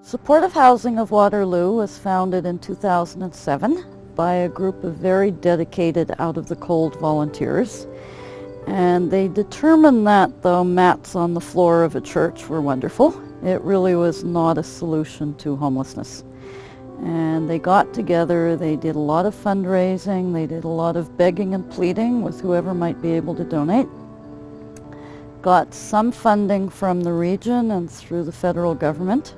Supportive Housing of Waterloo was founded in 2007 by a group of very dedicated out-of-the-cold volunteers. And they determined that though mats on the floor of a church were wonderful, it really was not a solution to homelessness. And they got together, they did a lot of fundraising, they did a lot of begging and pleading with whoever might be able to donate. Got some funding from the region and through the federal government.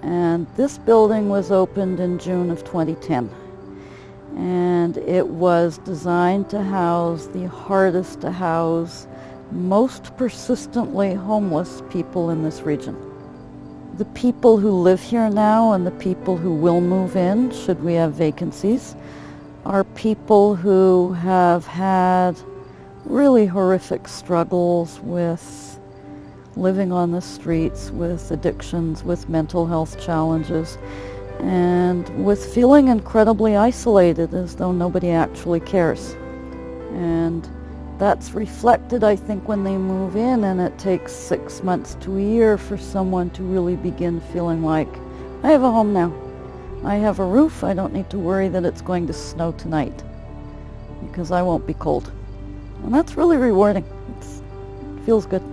And this building was opened in June of 2010. And it was designed to house the hardest to house, most persistently homeless people in this region. The people who live here now and the people who will move in, should we have vacancies, are people who have had really horrific struggles with living on the streets, with addictions, with mental health challenges, and with feeling incredibly isolated, as though nobody actually cares. And that's reflected, I think, when they move in, and it takes 6 months to a year for someone to really begin feeling like, I have a home now. I have a roof. I don't need to worry that it's going to snow tonight, because I won't be cold. And that's really rewarding. It feels good.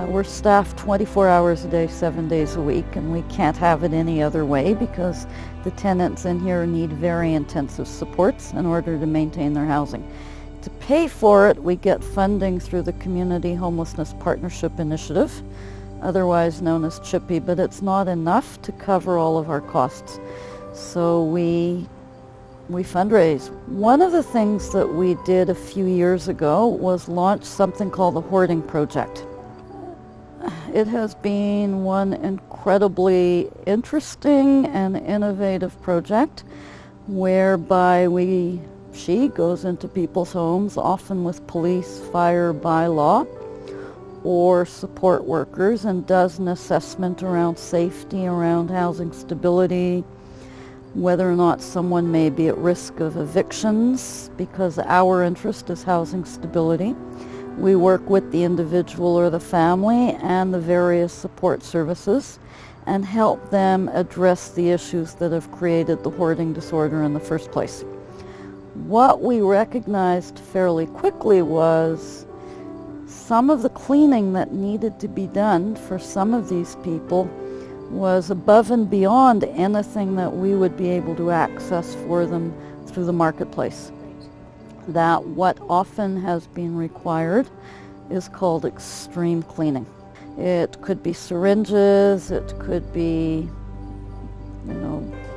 We're staffed 24 hours a day, 7 days a week, and we can't have it any other way because the tenants in here need very intensive supports in order to maintain their housing. To pay for it, we get funding through the Community Homelessness Partnership Initiative, otherwise known as CHIPPY, but it's not enough to cover all of our costs. So we fundraise. One of the things that we did a few years ago was launch something called the Hoarding Project. It has been one incredibly interesting and innovative project whereby she goes into people's homes, often with police, fire, bylaw, or support workers, and does an assessment around safety, around housing stability, whether or not someone may be at risk of evictions, because our interest is housing stability. We work with the individual or the family and the various support services and help them address the issues that have created the hoarding disorder in the first place. What we recognized fairly quickly was some of the cleaning that needed to be done for some of these people was above and beyond anything that we would be able to access for them through the marketplace. That what often has been required is called extreme cleaning. It could be syringes, it could be,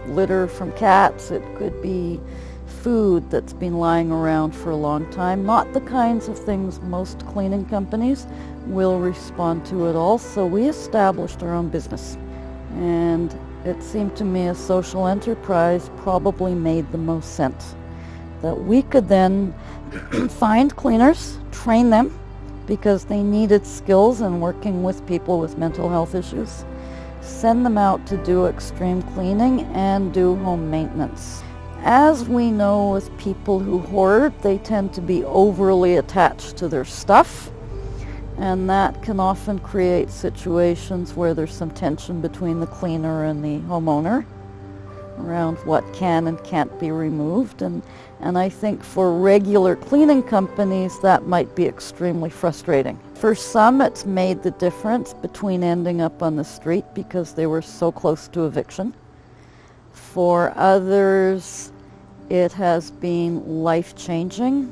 litter from cats, it could be food that's been lying around for a long time, not the kinds of things most cleaning companies will respond to at all. So we established our own business. And it seemed to me a social enterprise probably made the most sense. That we could then find cleaners, train them, because they needed skills in working with people with mental health issues, send them out to do extreme cleaning and do home maintenance. As we know with people who hoard, they tend to be overly attached to their stuff, and that can often create situations where there's some tension between the cleaner and the homeowner around what can and can't be removed. And I think for regular cleaning companies that might be extremely frustrating. For some, it's made the difference between ending up on the street because they were so close to eviction. For others, it has been life-changing.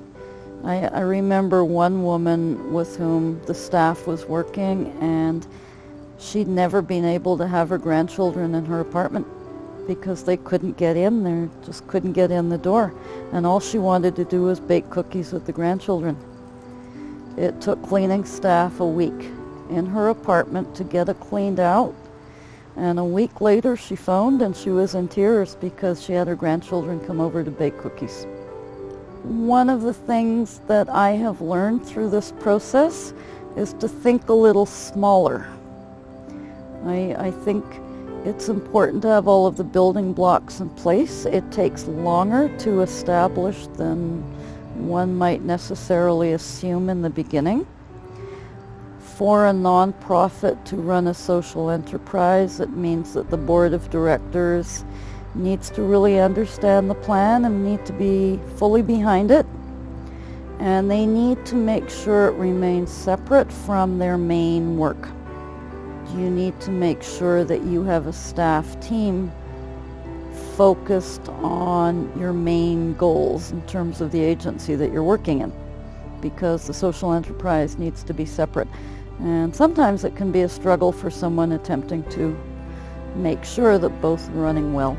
I remember one woman with whom the staff was working, and she'd never been able to have her grandchildren in her apartment because they couldn't get in there, just couldn't get in the door. And all she wanted to do was bake cookies with the grandchildren. It took cleaning staff a week in her apartment to get it cleaned out. And a week later she phoned and she was in tears because she had her grandchildren come over to bake cookies. One of the things that I have learned through this process is to think a little smaller. I think it's important to have all of the building blocks in place. It takes longer to establish than one might necessarily assume in the beginning. For a nonprofit to run a social enterprise, it means that the board of directors needs to really understand the plan and need to be fully behind it. And they need to make sure it remains separate from their main work. You need to make sure that you have a staff team focused on your main goals in terms of the agency that you're working in, because the social enterprise needs to be separate. And sometimes it can be a struggle for someone attempting to make sure that both are running well.